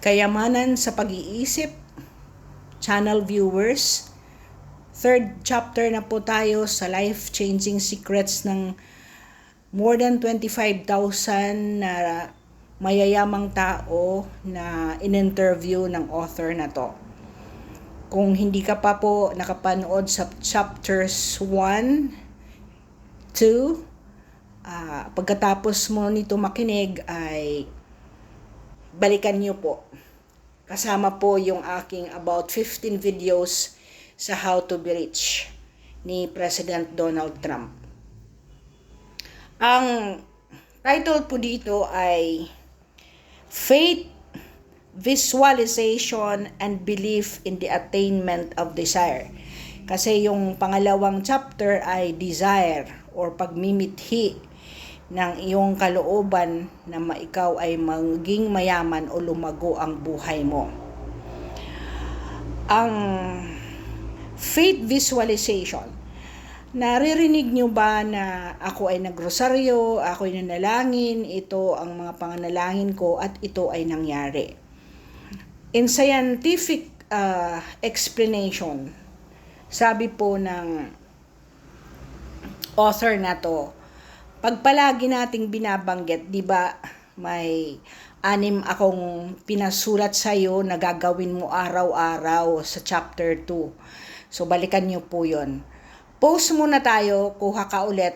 Kayamanan sa pag-iisip, channel viewers. Third chapter na po tayo sa life-changing secrets ng more than 25,000 na mayayamang tao na in-interview ng author na to. Kung hindi ka pa po nakapanood sa chapters 1, 2, pagkatapos mo nito makinig ay balikan niyo po. Kasama po yung aking about 15 videos sa How to Be Rich ni President Donald Trump. Ang title po dito ay Faith, Visualization, and Belief in the Attainment of Desire. Kasi yung pangalawang chapter ay desire or pagmimithi ng iyong kalooban na ikaw ay maging mayaman o lumago ang buhay mo. Ang faith visualization. Naririnig nyo ba na ako ay nagrosaryo, ako ay nanalangin, ito ang mga panganalangin ko at ito ay nangyari. In scientific explanation, sabi po ng author na to, pag palagi nating binabanggit, di ba, may 6 akong pinasulat sa'yo na gagawin mo araw-araw sa chapter 2. So, balikan nyo po yun. Post muna tayo, kuha ka ulit.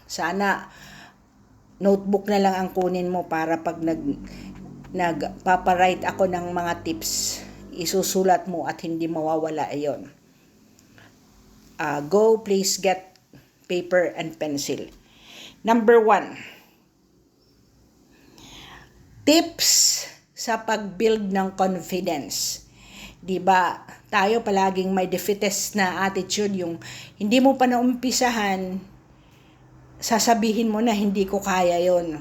Sana, notebook na lang ang kunin mo para pag nagpaparite ako ng mga tips, isusulat mo at hindi mawawala ayon. Go, please get paper and pencil. Number 1. Tips sa pag-build ng confidence. Diba, tayo palaging may defeatist na attitude, yung hindi mo pa naumpisahan, sasabihin mo na hindi ko kaya yon.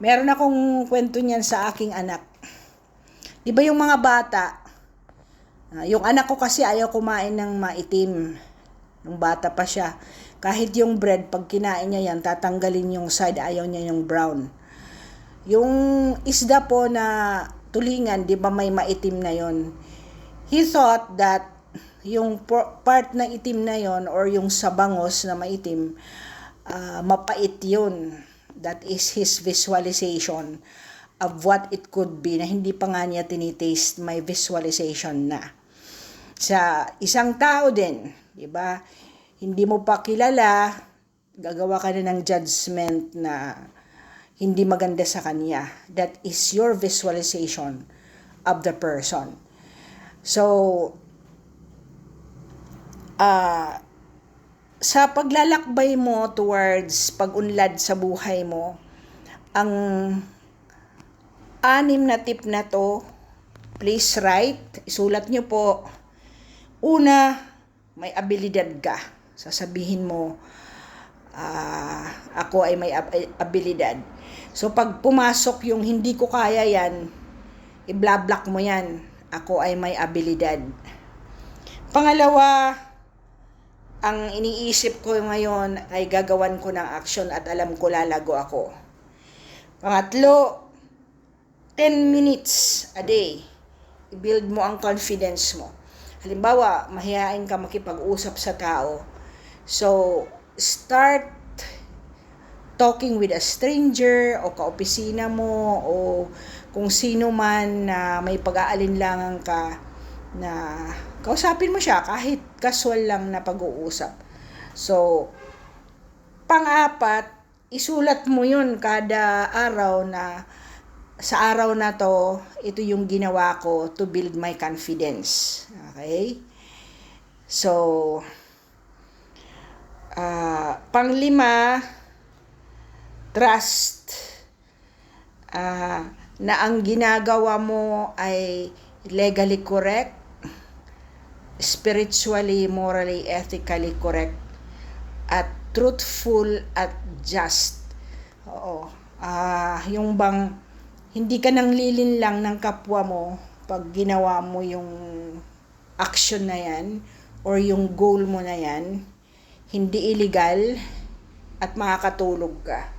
Meron akong kwento niyan sa aking anak. Diba yung mga bata, yung anak ko kasi ayaw kumain ng maitim. Nung bata pa siya. Kahit yung bread, pag kinain niya yan, tatanggalin yung side, ayaw niya yung brown. Yung isda po na tulingan, di ba may maitim na yon. He thought that yung part na itim na yon or yung sabangos na maitim, mapait yun. That is his visualization of what it could be na hindi pa nga niya tinitaste, may visualization na. Sa isang tao din, di ba? Hindi mo pa kilala, gagawa ka na ng judgment na hindi maganda sa kanya. That is your visualization of the person. So, sa paglalakbay mo towards pag-unlad sa buhay mo, ang 6 na tip na to, please write, isulat nyo po. Una, may abilidad ka. Sasabihin mo, ako ay may abilidad. So, pag pumasok yung hindi ko kaya yan, i-block mo yan. Ako ay may abilidad. Pangalawa, ang iniisip ko ngayon ay gagawan ko ng action at alam ko lalago ako. Pangatlo, 10 minutes a day. I-build mo ang confidence mo. Halimbawa, mahihain ka makipag-usap sa tao. So, start talking with a stranger o kaopisina mo o kung sino man na may pag-aalinlangan ka na kausapin mo siya kahit casual lang na pag-uusap. So, pang-4, isulat mo yun kada araw na sa araw na to, ito yung ginawa ko to build my confidence. Okay? So, pang-5, trust na ang ginagawa mo ay legally correct, spiritually, morally, ethically correct, at truthful at just. Oo. Yung bang hindi ka nang lilinlang ng kapwa mo pag ginawa mo yung action na yan or yung goal mo na yan, hindi illegal at makakatulog ka.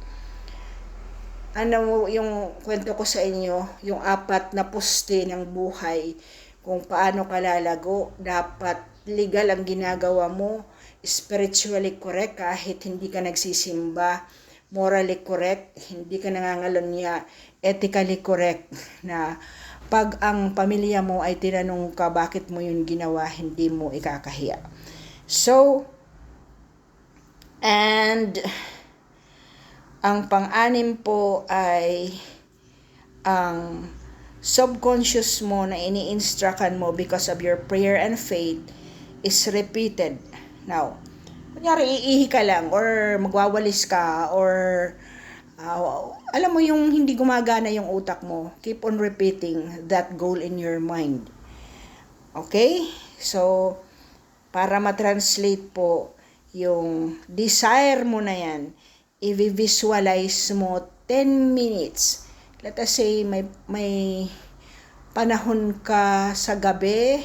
ano yung kwento ko sa inyo, yung 4 na poste ng buhay, kung paano ka lalago, dapat legal ang ginagawa mo, spiritually correct kahit hindi ka nagsisimba, morally correct, hindi ka nangangalonya, ethically correct, na pag ang pamilya mo ay tinanong ka bakit mo yun ginawa, hindi mo ikakahiya. So, and ang pang-anim po ay ang subconscious mo na ini-instructan mo because of your prayer and faith is repeated. Now, kunyari iihi ka lang or magwawalis ka or alam mo yung hindi gumagana yung utak mo, keep on repeating that goal in your mind. Okay? So, para ma-translate po yung desire mo na yan, i-visualize mo 10 minutes. Let us say may panahon ka sa gabi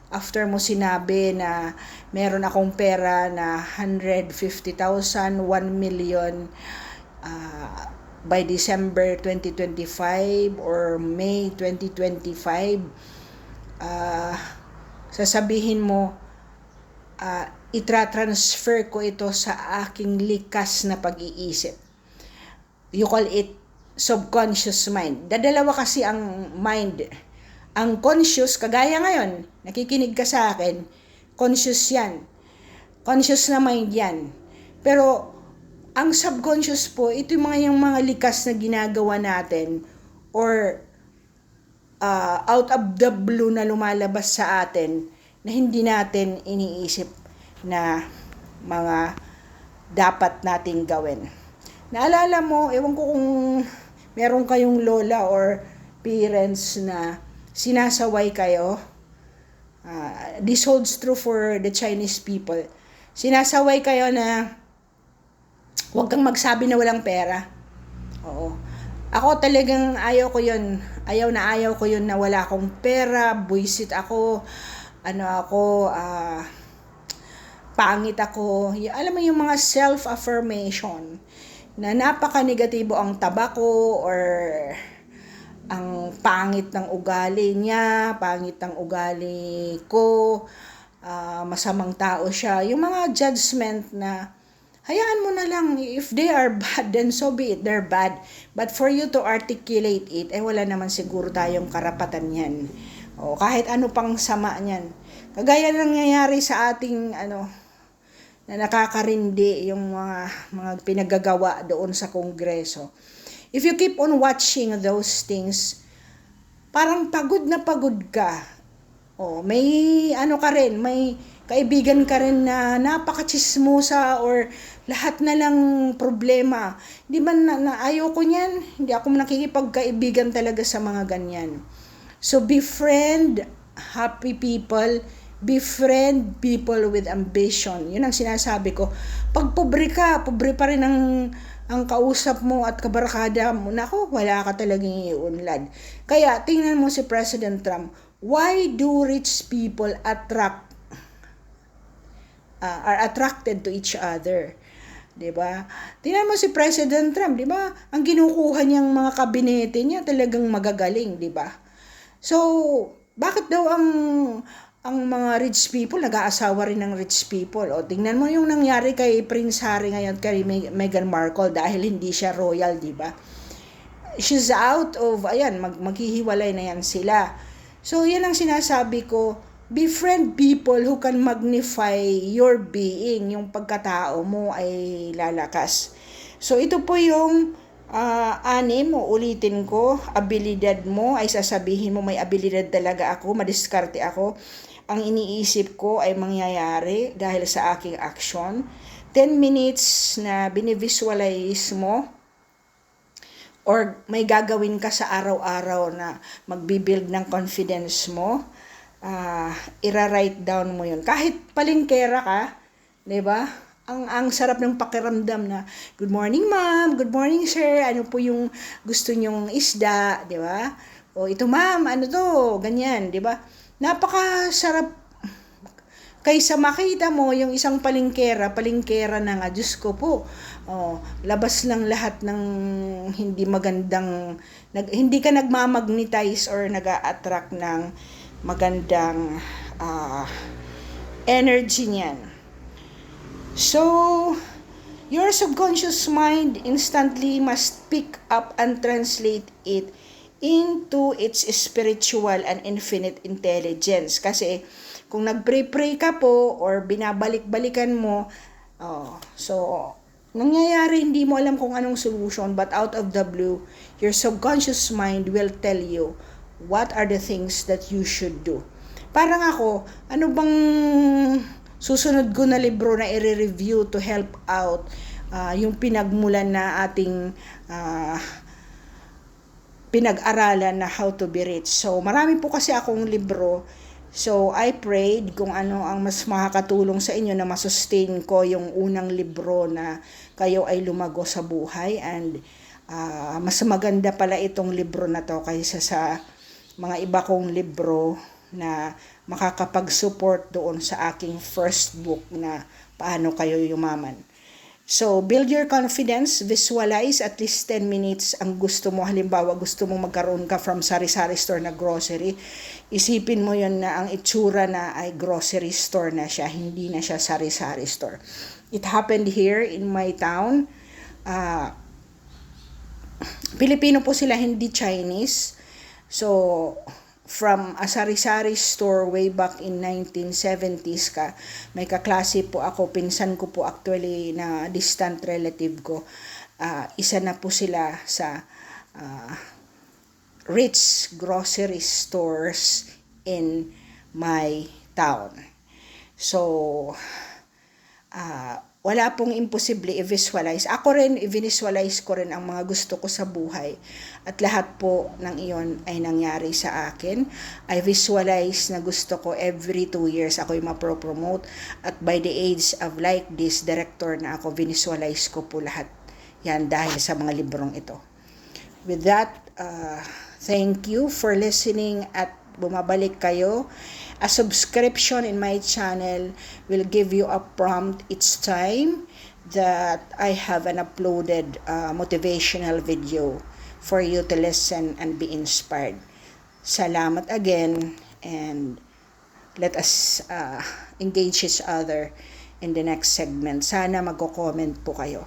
after mo sinabi na meron akong pera na 150,000, 1 million by December 2025 or May 2025, sasabihin mo, itra-transfer ko ito sa aking likas na pag-iisip. You call it subconscious mind. Dadalawa kasi ang mind. Ang conscious, kagaya ngayon, nakikinig ka sa akin, conscious yan. Conscious na mind yan. Pero, ang subconscious po, ito yung mga likas na ginagawa natin or out of the blue na lumalabas sa atin na hindi natin iniisip na mga dapat nating gawin. Naalala mo, ewan ko kung meron kayong lola or parents na sinasaway kayo. This holds true for the Chinese people. Sinasaway kayo na huwag kang magsabi na walang pera. Oo. Ako talagang ayaw ko yun. Ayaw ko yun na wala akong pera, buisit ako, pangit ako. Alam mo yung mga self-affirmation na napaka-negatibo ang tabako or ang pangit ng ugali niya, pangit ng ugali ko, masamang tao siya. Yung mga judgment na hayaan mo na lang, if they are bad, then so be it, they're bad. But for you to articulate it, wala naman siguro tayong karapatan yan. O, kahit ano pang sama niyan. Kagaya ng nangyayari sa ating, na nakakarindi yung mga pinagagawa doon sa Kongreso. If you keep on watching those things, parang pagod na pagod ka. May ka rin, may kaibigan ka rin na napaka-chismosa or lahat na lang problema. Di ba na ayaw ko niyan? Hindi ako nakikipagkaibigan talaga sa mga ganyan. So befriend happy people, befriend people with ambition. Yun ang sinasabi ko. Pag pobre ka, pobre pa rin ang kausap mo at kabarkada mo, nako, wala ka talagang iunlad. Kaya tingnan mo si President Trump. Why do rich people are attracted to each other? 'Di ba? Tingnan mo si President Trump, 'di ba? Ang kinukuha niyang mga kabinete niya talagang magagaling, 'di ba? So, bakit daw ang mga rich people nag-aasawa rin ng rich people? O tingnan mo yung nangyari kay Prince Harry ngayon, kay Meghan Markle, dahil hindi siya royal, 'di ba? She's out of maghihiwalay na yan sila. So, yan ang sinasabi ko, befriend people who can magnify your being, yung pagkatao mo ay lalakas. So, ito po yung 6, ulitin ko, abilidad mo, ay sasabihin mo may abilidad talaga ako, madiskarte ako. Ang iniisip ko ay mangyayari dahil sa aking action. 10 minutes na binivisualize mo, or may gagawin ka sa araw-araw na magbibuild ng confidence mo, ira-write down mo yun. Kahit palingkera ka, di ba? Ang sarap ng pakiramdam na, good morning ma'am, good morning sir, ano po yung gusto nyong isda, di ba? O ito ma'am, ano to, ganyan, di ba? Napakasarap Kaysa makita mo yung isang palingkera na nga, Diyos ko po, labas lang lahat ng hindi magandang, hindi ka nagmamagnetize or nag-a-attract ng magandang energy niyan. So, your subconscious mind instantly must pick up and translate it into its spiritual and infinite intelligence. Kasi kung nagpray-pray ka po or binabalik-balikan mo, so nangyayari, hindi mo alam kung anong solution, but out of the blue, your subconscious mind will tell you what are the things that you should do. Parang ako, ano bang susunod ko na libro na i-review to help out yung pinagmulan na ating pinag-aralan na How to Be Rich. So, marami po kasi akong libro. So, I prayed kung ano ang mas makakatulong sa inyo na masustain ko yung unang libro na kayo ay lumago sa buhay. And mas maganda pala itong libro na to kaysa sa mga iba kong libro na makakapag-support doon sa aking first book na Paano Kayo Yumaman. So, build your confidence, visualize at least 10 minutes ang gusto mo. Halimbawa, gusto mo magkaroon ka from sari-sari store na grocery. Isipin mo yon na ang itsura na ay grocery store na siya, hindi na siya sari-sari store. It happened here in my town. Pilipino po sila, hindi Chinese. So, from a sari-sari store way back in 1970s ka, may kaklase po ako, pinsan ko po actually na distant relative ko. Isa na po sila sa rich grocery stores in my town. So, wala pong imposible i-visualize. Ako rin, i-visualize ko rin ang mga gusto ko sa buhay. At lahat po ng iyon ay nangyari sa akin. I visualize na gusto ko every 2 years ako yung ma-promote. At by the age of like this, director na ako, visualize ko po lahat. Yan dahil sa mga librong ito. With that, thank you for listening at bumabalik kayo. A subscription in my channel will give you a prompt each time that I have an uploaded motivational video for you to listen and be inspired. Salamat again, and let us engage each other in the next segment. Sana magko-comment po kayo.